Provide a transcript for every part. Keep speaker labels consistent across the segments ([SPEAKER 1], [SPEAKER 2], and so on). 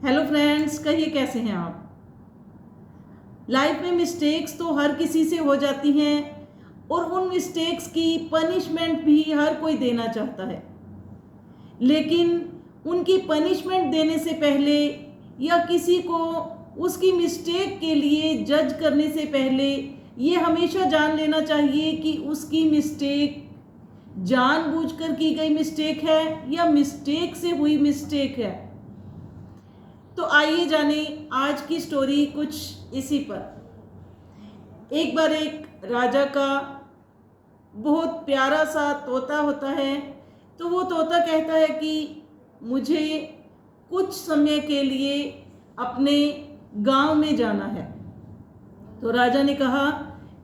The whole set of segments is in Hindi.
[SPEAKER 1] हेलो फ्रेंड्स, कहिए कैसे हैं आप। लाइफ में मिस्टेक्स तो हर किसी से हो जाती हैं और उन मिस्टेक्स की पनिशमेंट भी हर कोई देना चाहता है, लेकिन उनकी पनिशमेंट देने से पहले या किसी को उसकी मिस्टेक के लिए जज करने से पहले ये हमेशा जान लेना चाहिए कि उसकी मिस्टेक जानबूझकर की गई मिस्टेक है या मिस्टेक से हुई मिस्टेक है। तो आइए जाने आज की स्टोरी कुछ इसी पर। एक बार एक राजा का बहुत प्यारा सा तोता होता है। तो वो तोता कहता है कि मुझे कुछ समय के लिए अपने गांव में जाना है। तो राजा ने कहा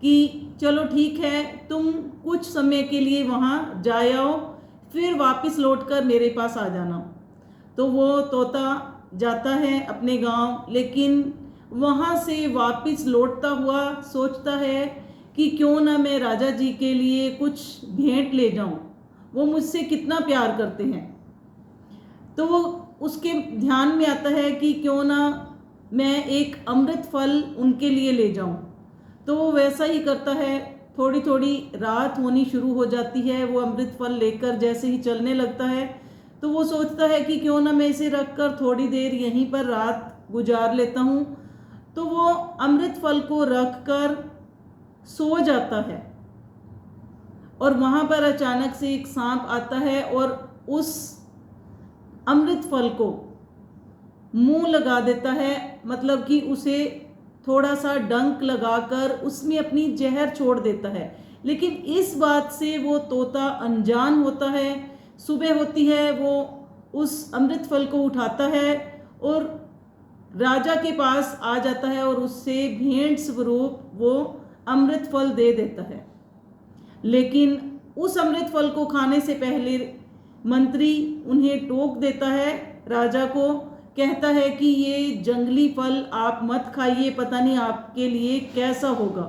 [SPEAKER 1] कि चलो ठीक है, तुम कुछ समय के लिए वहाँ जा आओ, फिर वापस लौटकर मेरे पास आ जाना। तो वो तोता जाता है अपने गांव, लेकिन वहाँ से वापस लौटता हुआ सोचता है कि क्यों ना मैं राजा जी के लिए कुछ भेंट ले जाऊं, वो मुझसे कितना प्यार करते हैं। तो वो उसके ध्यान में आता है कि क्यों ना मैं एक अमृत फल उनके लिए ले जाऊं। तो वो वैसा ही करता है। थोड़ी थोड़ी रात होनी शुरू हो जाती है। वो अमृत फल लेकर जैसे ही चलने लगता है तो वो सोचता है कि क्यों ना मैं इसे रखकर थोड़ी देर यहीं पर रात गुजार लेता हूँ। तो वो अमृत फल को रखकर सो जाता है और वहाँ पर अचानक से एक सांप आता है और उस अमृत फल को मुंह लगा देता है, मतलब कि उसे थोड़ा सा डंक लगाकर उसमें अपनी जहर छोड़ देता है। लेकिन इस बात से वो तोता अनजान होता है। सुबह होती है, वो उस अमृत फल को उठाता है और राजा के पास आ जाता है और उससे भेंट स्वरूप वो अमृत फल दे देता है। लेकिन उस अमृत फल को खाने से पहले मंत्री उन्हें टोक देता है। राजा को कहता है कि ये जंगली फल आप मत खाइए, पता नहीं आपके लिए कैसा होगा।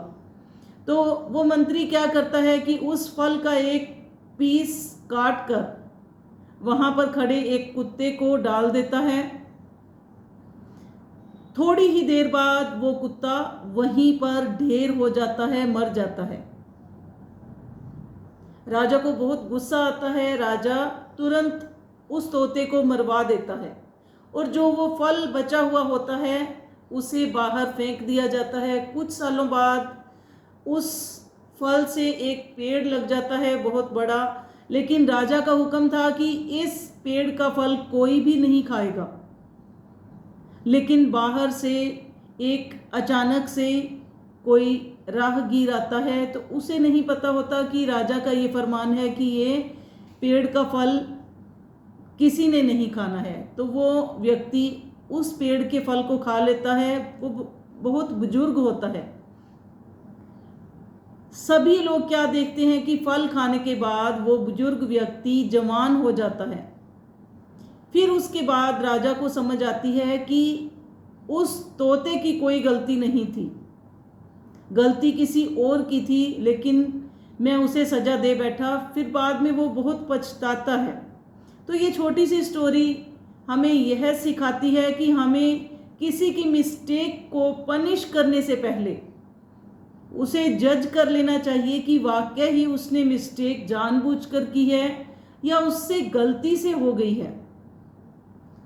[SPEAKER 1] तो वो मंत्री क्या करता है कि उस फल का एक पीस काट कर वहाँ पर खड़े एक कुत्ते को डाल देता है। थोड़ी ही देर बाद वो कुत्ता वहीं पर ढेर हो जाता है, मर जाता है। राजा को बहुत गुस्सा आता है। राजा तुरंत उस तोते को मरवा देता है और जो वो फल बचा हुआ होता है उसे बाहर फेंक दिया जाता है। कुछ सालों बाद उस फल से एक पेड़ लग जाता है बहुत बड़ा, लेकिन राजा का हुक्म था कि इस पेड़ का फल कोई भी नहीं खाएगा। लेकिन बाहर से एक अचानक से कोई राहगीर आता है, तो उसे नहीं पता होता कि राजा का ये फरमान है कि ये पेड़ का फल किसी ने नहीं खाना है। तो वो व्यक्ति उस पेड़ के फल को खा लेता है। वो बहुत बुजुर्ग होता है। सभी लोग क्या देखते हैं कि फल खाने के बाद वो बुजुर्ग व्यक्ति जवान हो जाता है। फिर उसके बाद राजा को समझ आती है कि उस तोते की कोई गलती नहीं थी, गलती किसी और की थी, लेकिन मैं उसे सजा दे बैठा। फिर बाद में वो बहुत पछताता है। तो ये छोटी सी स्टोरी हमें यह सिखाती है कि हमें किसी की मिस्टेक को पनिश करने से पहले उसे जज कर लेना चाहिए कि वाकई ही उसने मिस्टेक जानबूझकर की है या उससे गलती से हो गई है।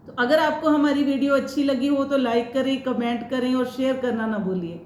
[SPEAKER 1] तो अगर आपको हमारी वीडियो अच्छी लगी हो तो लाइक करें, कमेंट करें और शेयर करना ना भूलिए।